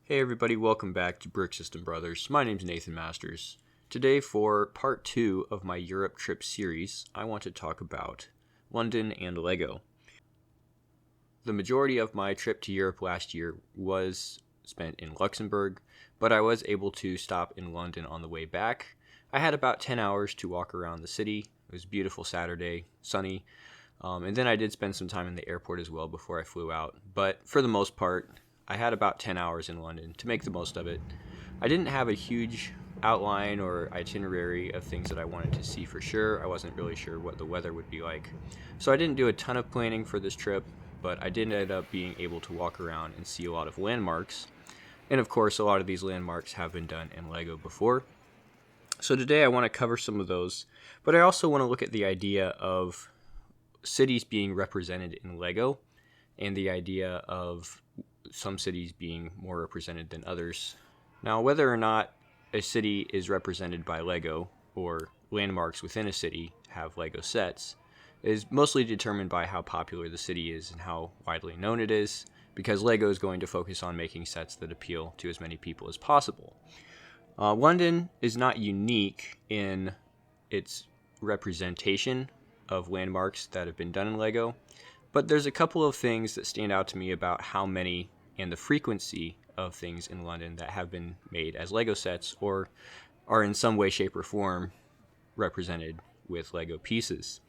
Hey everybody, welcome back to Brick System Brothers. My name's Nathan Masters. Today for part 2 of my Europe trip series, I want to talk about London and Lego. The majority of my trip to Europe last year was spent in Luxembourg, but I was able to stop in London on the way back. I had about 10 hours to walk around the city. It was a beautiful Saturday, sunny, and then I did spend some time in the airport as well before I flew out. But for the most part, I had about 10 hours in London to make the most of it. I didn't have a huge outline or itinerary of things that I wanted to see for sure. I wasn't really sure what the weather would be like. So I didn't do a ton of planning for this trip, but I did end up being able to walk around and see a lot of landmarks. And of course, a lot of these landmarks have been done in Lego before. So today I want to cover some of those, but I also want to look at the idea of cities being represented in Lego and the idea of some cities being more represented than others. Now, whether or not a city is represented by Lego or landmarks within a city have Lego sets is mostly determined by how popular the city is and how widely known it is, because Lego is going to focus on making sets that appeal to as many people as possible. London is not unique in its representation of landmarks that have been done in Lego, but there's a couple of things that stand out to me about how many and the frequency of things in London that have been made as Lego sets or are in some way, shape, or form represented with Lego pieces.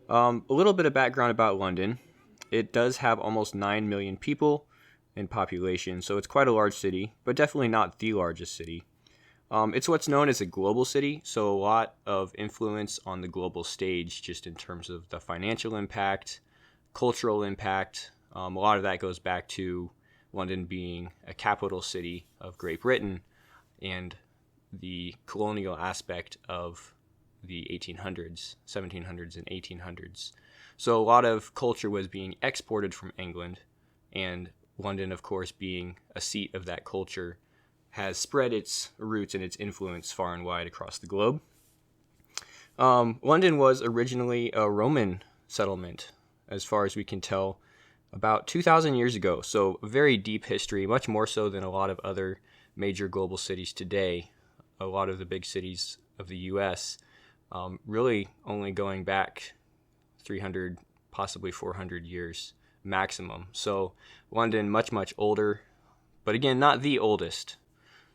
A little bit of background about London. It does have almost 9 million people in population, so it's quite a large city, but definitely not the largest city. It's what's known as a global city, so a lot of influence on the global stage just in terms of the financial impact, cultural impact. A lot of that goes back to London being a capital city of Great Britain and the colonial aspect of the 1800s, 1700s, and 1800s. So a lot of culture was being exported from England, and London, of course, being a seat of that culture, has spread its roots and its influence far and wide across the globe. London was originally a Roman settlement, as far as we can tell, about 2,000 years ago, so a very deep history, much more so than a lot of other major global cities today. A lot of the big cities of the U.S. Really only going back 300, possibly 400 years maximum. So London, much, much older, but again, not the oldest.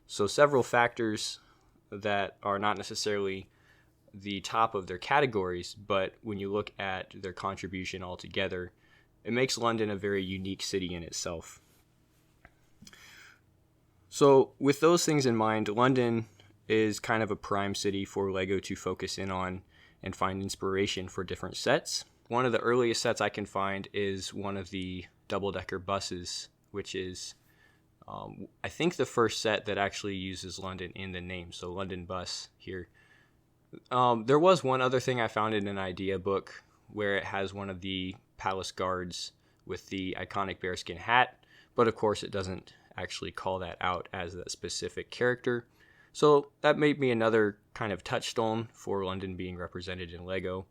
So several factors that are not necessarily the top of their categories, but when you look at their contribution altogether, it makes London a very unique city in itself. So with those things in mind, London is kind of a prime city for Lego to focus in on and find inspiration for different sets. One of the earliest sets I can find is one of the double-decker buses, which is, I think, the first set that actually uses London in the name, so London Bus here. There was one other thing I found in an idea book where it has one of the palace guards with the iconic bearskin hat, but of course it doesn't actually call that out as a specific character. So that made me another kind of touchstone for London being represented in Lego.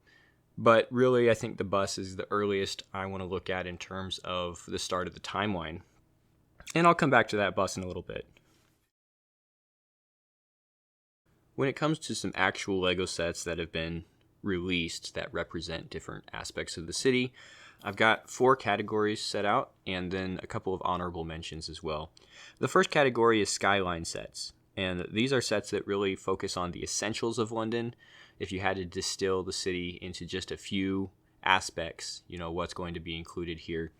But really, I think the bus is the earliest I want to look at in terms of the start of the timeline. And I'll come back to that bus in a little bit. When it comes to some actual Lego sets that have been released that represent different aspects of the city, I've got 4 categories set out and then a couple of honorable mentions as well. The first category is Skyline sets, and these are sets that really focus on the essentials of London. If you had to distill the city into just a few aspects, what's going to be included here.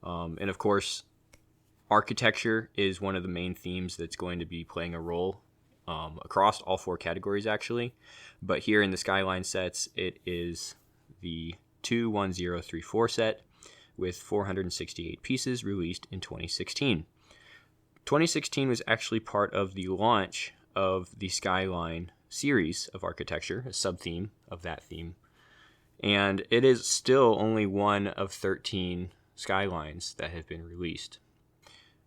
And of course, architecture is one of the main themes that's going to be playing a role across all 4 categories, actually. But here in the Skyline sets, it is the 21034 set with 468 pieces released in 2016. 2016 was actually part of the launch of the Skyline series of architecture, a sub-theme of that theme. And it is still only one of 13 Skylines that have been released.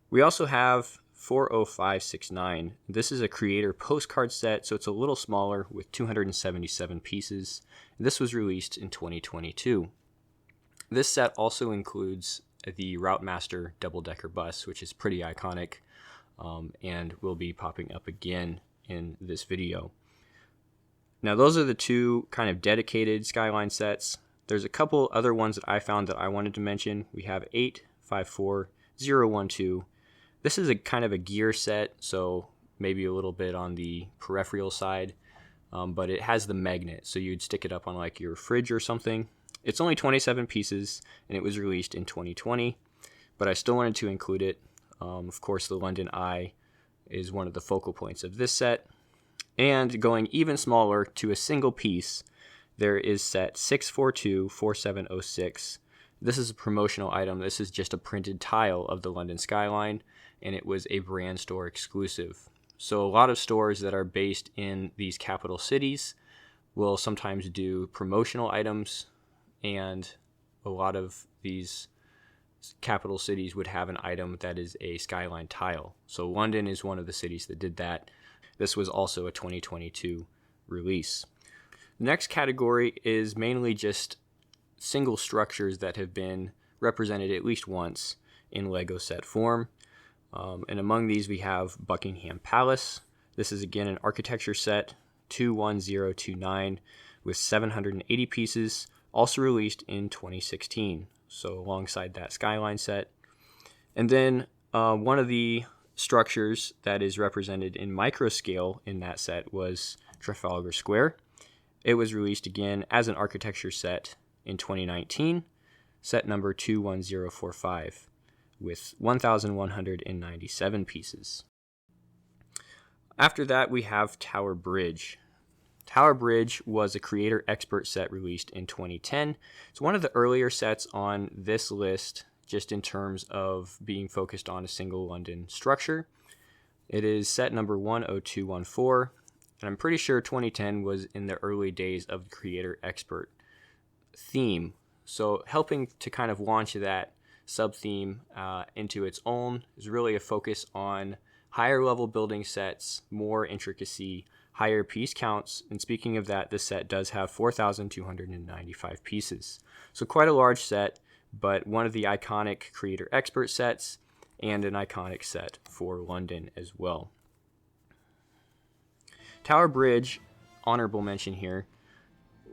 We also have 40569. This is a creator postcard set, so it's a little smaller with 277 pieces. This was released in 2022. This set also includes the Routemaster double-decker bus, which is pretty iconic. and will be popping up again in this video. Now, those are the two kind of dedicated Skyline sets. There's a couple other ones that I found that I wanted to mention. We have 854012. This is a kind of a gear set, so maybe a little bit on the peripheral side, but it has the magnet, so you'd stick it up on like your fridge or something. It's only 27 pieces, and it was released in 2020, but I still wanted to include it. Of course, the London Eye is one of the focal points of this set. And going even smaller to a single piece, there is set 6424706. This is a promotional item. This is just a printed tile of the London skyline, and it was a brand store exclusive. So a lot of stores that are based in these capital cities will sometimes do promotional items, and a lot of these capital cities would have an item that is a skyline tile. So London is one of the cities that did that. This was also a 2022 release. The next category is mainly just single structures that have been represented at least once in LEGO set form. And among these we have Buckingham Palace. This is again an architecture set, 21029, with 780 pieces, also released in 2016. So alongside that Skyline set. And then one of the structures that is represented in micro scale in that set was Trafalgar Square. It was released again as an architecture set in 2019, set number 21045, with 1,197 pieces. After that, we have Tower Bridge. Tower Bridge was a creator expert set released in 2010. It's one of the earlier sets on this list, just in terms of being focused on a single London structure. It is set number 10214, and I'm pretty sure 2010 was in the early days of the creator expert theme. So helping to kind of launch that sub-theme into its own is really a focus on higher level building sets, more intricacy, higher piece counts. And speaking of that, this set does have 4,295 pieces. So quite a large set, but one of the iconic creator expert sets and an iconic set for London as well. Tower Bridge, honorable mention here,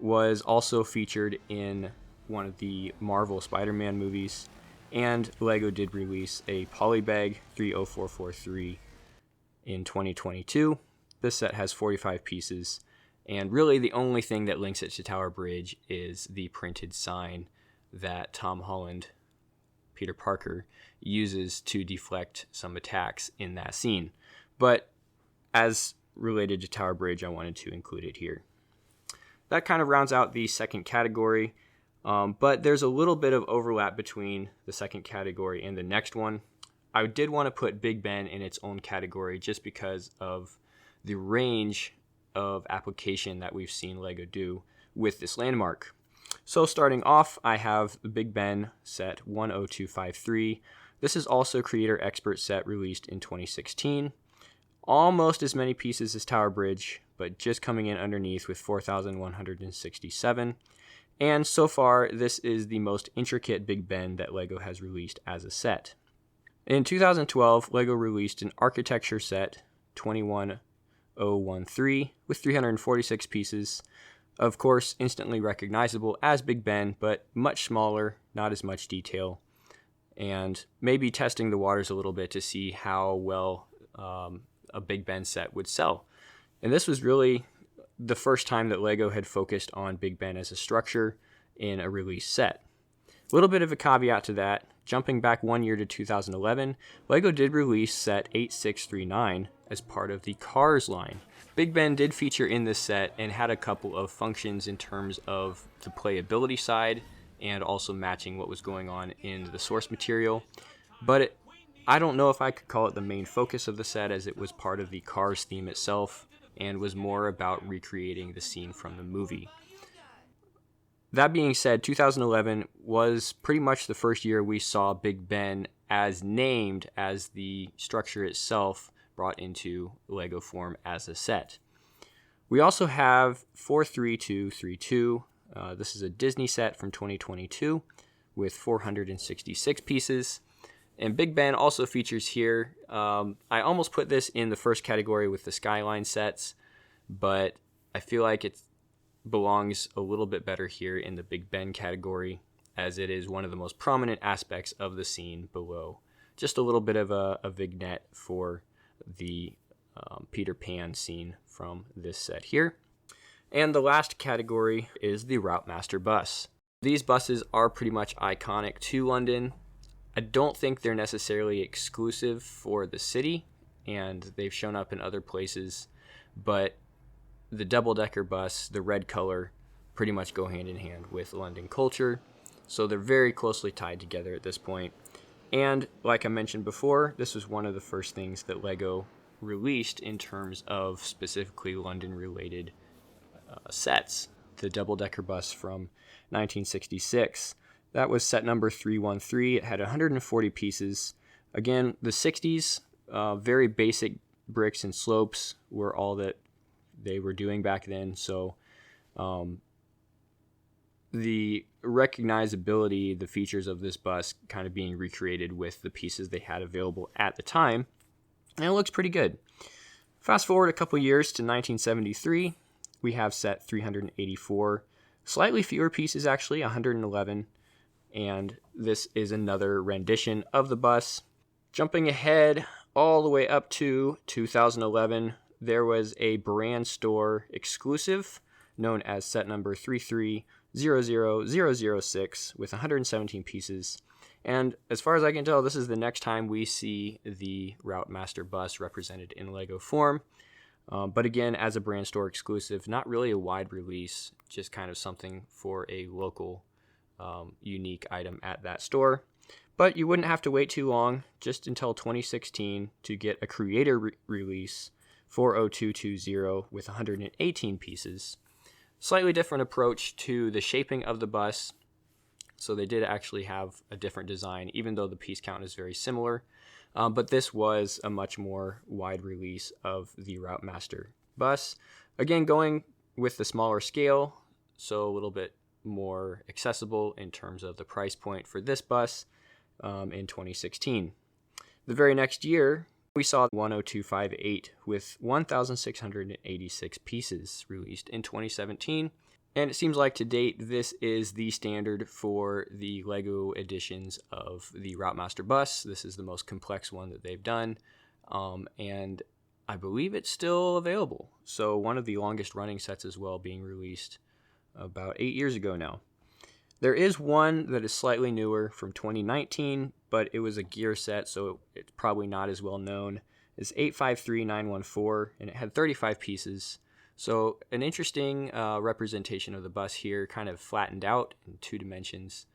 was also featured in one of the Marvel Spider-Man movies, and LEGO did release a Polybag 30443 in 2022. This set has 45 pieces, and really the only thing that links it to Tower Bridge is the printed sign that Tom Holland, Peter Parker, uses to deflect some attacks in that scene. But as related to Tower Bridge, I wanted to include it here. That kind of rounds out the second category, but there's a little bit of overlap between the second category and the next one. I did want to put Big Ben in its own category just because of the range of application that we've seen LEGO do with this landmark. So starting off, I have the Big Ben set 10253. This is also creator expert set released in 2016. Almost as many pieces as Tower Bridge, but just coming in underneath with 4,167. And so far, this is the most intricate Big Ben that LEGO has released as a set. In 2012, LEGO released an architecture set 21013 with 346 pieces. Of course, instantly recognizable as Big Ben, but much smaller, not as much detail, and maybe testing the waters a little bit to see how well a Big Ben set would sell. And this was really the first time that LEGO had focused on Big Ben as a structure in a release set. A little bit of a caveat to that, jumping back 1 year to 2011, LEGO did release set 8639 as part of the Cars line. Big Ben did feature in this set and had a couple of functions in terms of the playability side and also matching what was going on in the source material. But I don't know if I could call it the main focus of the set, as it was part of the Cars theme itself and was more about recreating the scene from the movie. That being said, 2011 was pretty much the first year we saw Big Ben as named as the structure itself brought into LEGO form as a set. We also have 43232. This is a Disney set from 2022 with 466 pieces. And Big Ben also features here. I almost put this in the first category with the Skyline sets, but I feel like it belongs a little bit better here in the Big Ben category, as it is one of the most prominent aspects of the scene below. Just a little bit of a vignette for the Peter Pan scene from this set here. And the last category is the Routemaster bus. These buses are pretty much iconic to London. I don't think they're necessarily exclusive for the city, and they've shown up in other places, but the double-decker bus, the red color, pretty much go hand in hand with London culture, so they're very closely tied together at this point. And like I mentioned before, this was one of the first things that LEGO released in terms of specifically London-related sets. The double-decker bus from 1966. That was set number 313. It had 140 pieces. Again, the 60s, very basic bricks and slopes were all that they were doing back then. So the recognizability, the features of this bus kind of being recreated with the pieces they had available at the time. And it looks pretty good. Fast forward a couple years to 1973. We have set 384. Slightly fewer pieces, actually, 111. And this is another rendition of the bus. Jumping ahead all the way up to 2011, there was a brand store exclusive known as set number 3300006 with 117 pieces. And as far as I can tell, this is the next time we see the Routemaster bus represented in LEGO form. But again, as a brand store exclusive, not really a wide release, just kind of something for a local unique item at that store. But you wouldn't have to wait too long, just until 2016, to get a creator release 40220 with 118 pieces. Slightly different approach to the shaping of the bus. So they did actually have a different design, even though the piece count is very similar. But this was a much more wide release of the Routemaster bus. Again, going with the smaller scale, so a little bit more accessible in terms of the price point for this bus in 2016. The very next year, we saw 10258 with 1,686 pieces released in 2017. And it seems like to date, this is the standard for the LEGO editions of the Routemaster bus. This is the most complex one that they've done. And I believe it's still available. So one of the longest running sets as well, being released about 8 years ago now. There is one that is slightly newer from 2019, but it was a gear set, so it's probably not as well known. It's 853914, and it had 35 pieces. So an interesting representation of the bus here, kind of flattened out in 2 dimensions.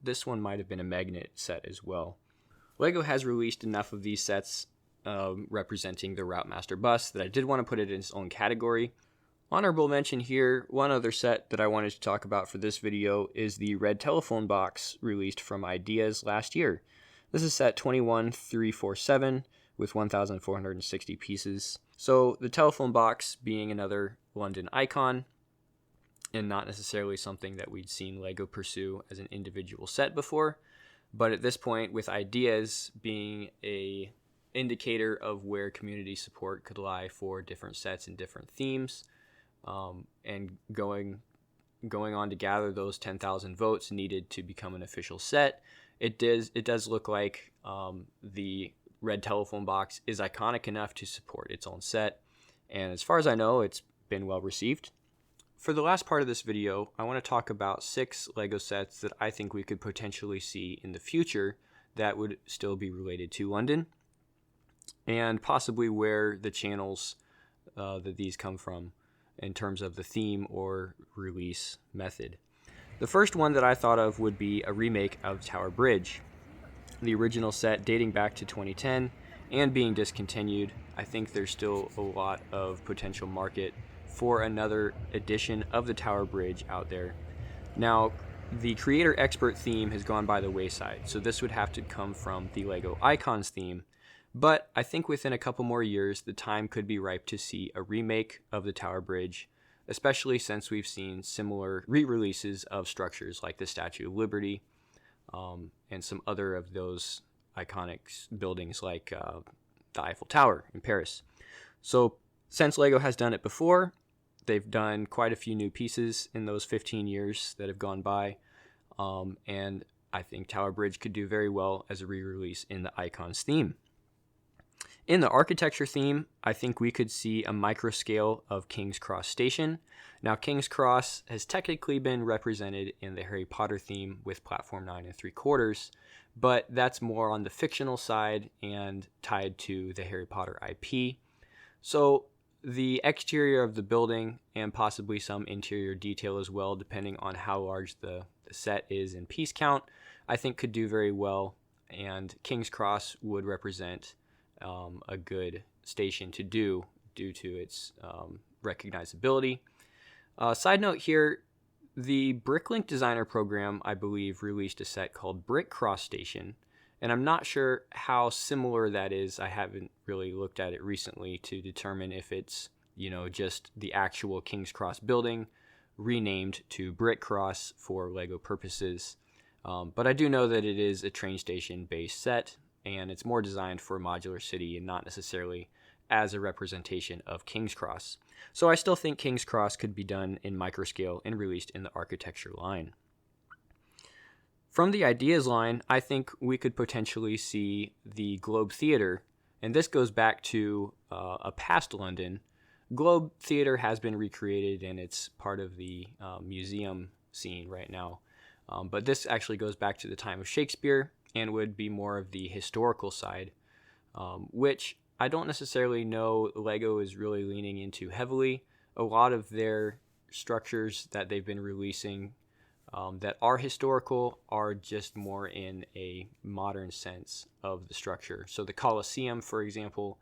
This one might have been a magnet set as well. LEGO has released enough of these sets representing the Routemaster bus that I did want to put it in its own category. Honorable mention here, one other set that I wanted to talk about for this video is the red telephone box released from Ideas last year. This is set 21347 with 1,460 pieces. So the telephone box being another London icon and not necessarily something that we'd seen LEGO pursue as an individual set before. But at this point, with Ideas being a indicator of where community support could lie for different sets and different themes, and going on to gather those 10,000 votes needed to become an official set, it does look like the red telephone box is iconic enough to support its own set, and as far as I know, it's been well received. For the last part of this video, I want to talk about 6 LEGO sets that I think we could potentially see in the future that would still be related to London, and possibly where the channels that these come from in terms of the theme or release method. The first one that I thought of would be a remake of Tower Bridge. The original set dating back to 2010 and being discontinued, I think there's still a lot of potential market for another edition of the Tower Bridge out there. Now, the creator expert theme has gone by the wayside, so this would have to come from the LEGO Icons theme. But I think within a couple more years, the time could be ripe to see a remake of the Tower Bridge, especially since we've seen similar re-releases of structures like the Statue of Liberty and some other of those iconic buildings like the Eiffel Tower in Paris. So since LEGO has done it before, they've done quite a few new pieces in those 15 years that have gone by, and I think Tower Bridge could do very well as a re-release in the Icons theme. In the architecture theme, I think we could see a micro scale of King's Cross Station. Now, King's Cross has technically been represented in the Harry Potter theme with Platform 9 3/4, but that's more on the fictional side and tied to the Harry Potter IP. So the exterior of the building and possibly some interior detail as well, depending on how large the set is in piece count, I think could do very well, and King's Cross would represent a good station to do due to its recognizability. Side note here, the Bricklink Designer Program, I believe, released a set called Brick Cross Station, and I'm not sure how similar that is. I haven't really looked at it recently to determine if it's, just the actual King's Cross building renamed to Brick Cross for LEGO purposes. But I do know that it is a train station based set, and it's more designed for a modular city and not necessarily as a representation of King's Cross. So I still think King's Cross could be done in microscale and released in the architecture line. From the ideas line, I think we could potentially see the Globe Theatre, and this goes back to a past London. Globe Theatre has been recreated, and it's part of the museum scene right now. But this actually goes back to the time of Shakespeare and would be more of the historical side, which I don't necessarily know LEGO is really leaning into heavily. A lot of their structures that they've been releasing that are historical are just more in a modern sense of the structure. So the Colosseum, for example,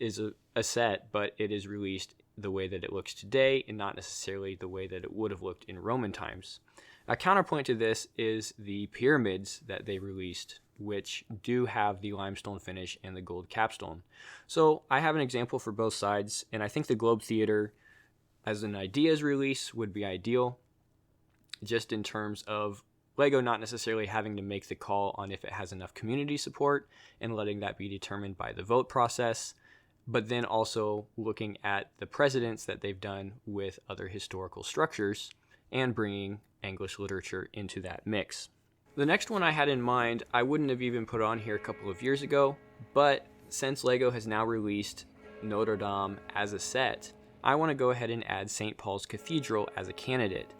is a set, but it is released the way that it looks today and not necessarily the way that it would have looked in Roman times. A counterpoint to this is the pyramids that they released, which do have the limestone finish and the gold capstone. So I have an example for both sides, and I think the Globe Theatre as an ideas release would be ideal, just in terms of LEGO not necessarily having to make the call on if it has enough community support and letting that be determined by the vote process, but then also looking at the precedents that they've done with other historical structures and bringing English literature into that mix. The next one I had in mind, I wouldn't have even put on here a couple of years ago, but since LEGO has now released Notre Dame as a set, I want to go ahead and add St. Paul's Cathedral as a candidate.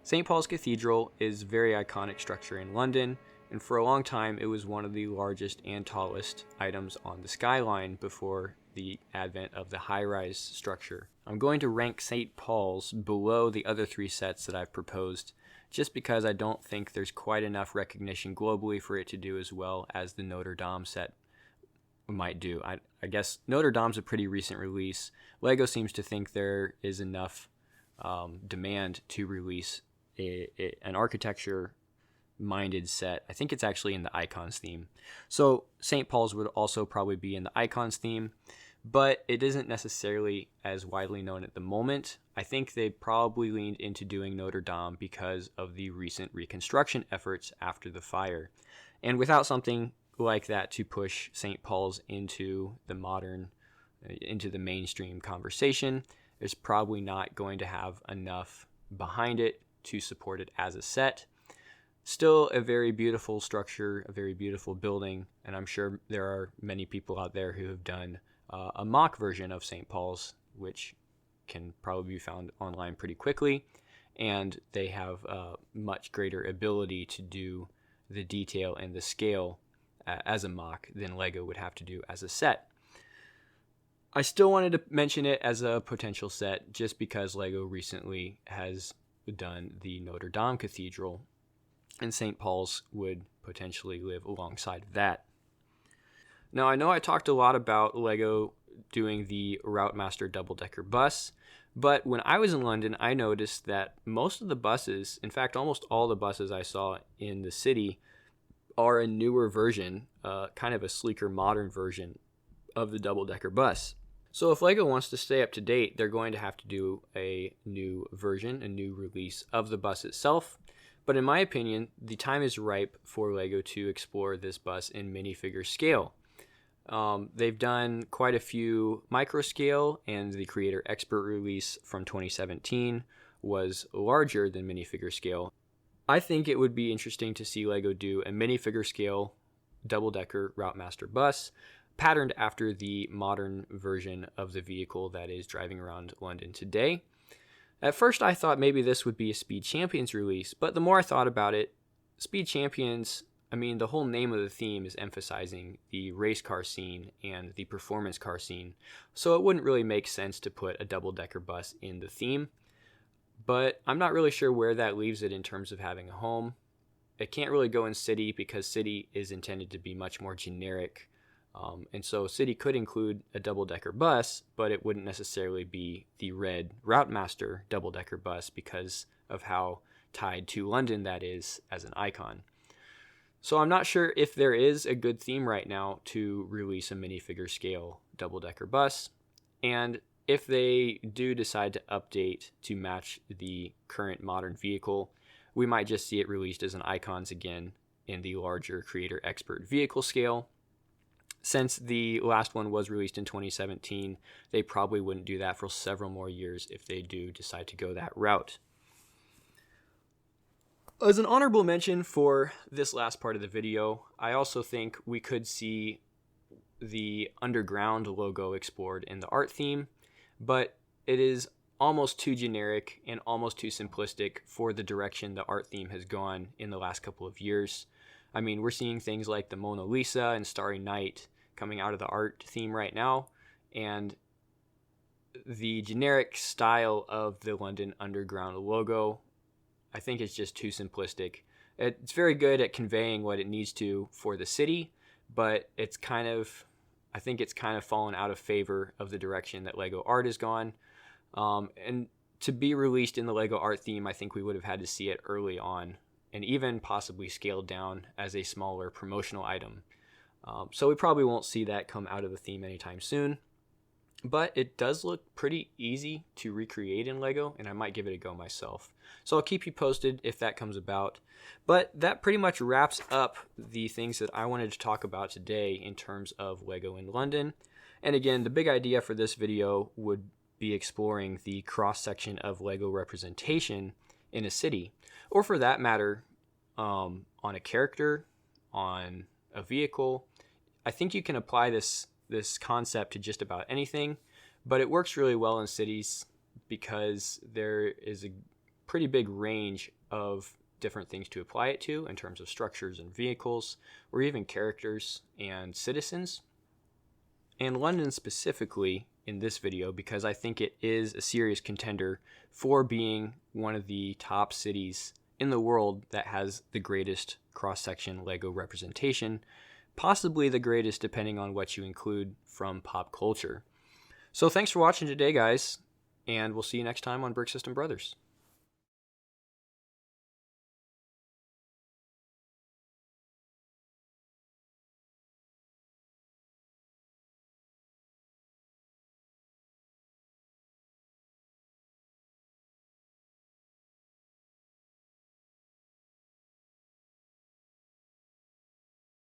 St. Paul's Cathedral is a very iconic structure in London, and for a long time it was one of the largest and tallest items on the skyline before the advent of the high-rise structure. I'm going to rank St. Paul's below the other three sets that I've proposed, just because I don't think there's quite enough recognition globally for it to do as well as the Notre Dame set might do. I guess Notre Dame's a pretty recent release. LEGO seems to think there is enough demand to release an architecture-minded set. I think it's actually in the Icons theme. So St. Paul's would also probably be in the Icons theme, but it isn't necessarily as widely known at the moment. I think they probably leaned into doing Notre Dame because of the recent reconstruction efforts after the fire. And without something like that to push St. Paul's into the mainstream conversation, it's probably not going to have enough behind it to support it as a set. Still a very beautiful structure, a very beautiful building, and I'm sure there are many people out there who have done a mock version of St. Paul's, which can probably be found online pretty quickly, and they have much greater ability to do the detail and the scale as a mock than LEGO would have to do as a set. I still wanted to mention it as a potential set just because LEGO recently has done the Notre Dame Cathedral, and St. Paul's would potentially live alongside that. Now, I know I talked a lot about LEGO doing the Routemaster double-decker bus, but when I was in London, I noticed that most of the buses, in fact, almost all the buses I saw in the city, are a newer version, kind of a sleeker, modern version of the double-decker bus. So if LEGO wants to stay up to date, they're going to have to do a new version, a new release of the bus itself. But in my opinion, the time is ripe for LEGO to explore this bus in minifigure scale. They've done quite a few micro scale, and the Creator Expert release from 2017 was larger than minifigure scale. I think it would be interesting to see LEGO do a minifigure scale double-decker Routemaster bus, patterned after the modern version of the vehicle that is driving around London today. At first I thought maybe this would be a Speed Champions release, but the more I thought about it, Speed Champions, I mean, the whole name of the theme is emphasizing the race car scene and the performance car scene, so it wouldn't really make sense to put a double-decker bus in the theme. But I'm not really sure where that leaves it in terms of having a home. It can't really go in City because City is intended to be much more generic. And so City could include a double-decker bus, but it wouldn't necessarily be the red Routemaster double-decker bus because of how tied to London that is as an icon. So I'm not sure if there is a good theme right now to release a minifigure scale double-decker bus. And if they do decide to update to match the current modern vehicle, we might just see it released as an icons again in the larger Creator Expert vehicle scale. Since the last one was released in 2017, they probably wouldn't do that for several more years if they do decide to go that route. As an honorable mention for this last part of the video, I also think we could see the underground logo explored in the art theme, but it is almost too generic and almost too simplistic for the direction the art theme has gone in the last couple of years. I mean, we're seeing things like the Mona Lisa and Starry Night coming out of the art theme right now, and the generic style of the London Underground logo, I think it's just too simplistic. It's very good at conveying what it needs to for the city, but I think it's kind of fallen out of favor of the direction that LEGO art has gone. And to be released in the LEGO art theme, I think we would have had to see it early on, and even possibly scaled down as a smaller promotional item. So we probably won't see that come out of the theme anytime soon. But it does look pretty easy to recreate in LEGO, and I might give it a go myself. So I'll keep you posted if that comes about. But that pretty much wraps up the things that I wanted to talk about today in terms of LEGO in London. And again, the big idea for this video would be exploring the cross-section of LEGO representation in a city, or for that matter, on a character, on a vehicle. I think you can apply this concept to just about anything, but it works really well in cities because there is a pretty big range of different things to apply it to in terms of structures and vehicles, or even characters and citizens. And London specifically in this video, because I think it is a serious contender for being one of the top cities in the world that has the greatest cross-section LEGO representation, possibly the greatest depending on what you include from pop culture. So thanks for watching today, guys, and we'll see you next time on Brick System Brothers.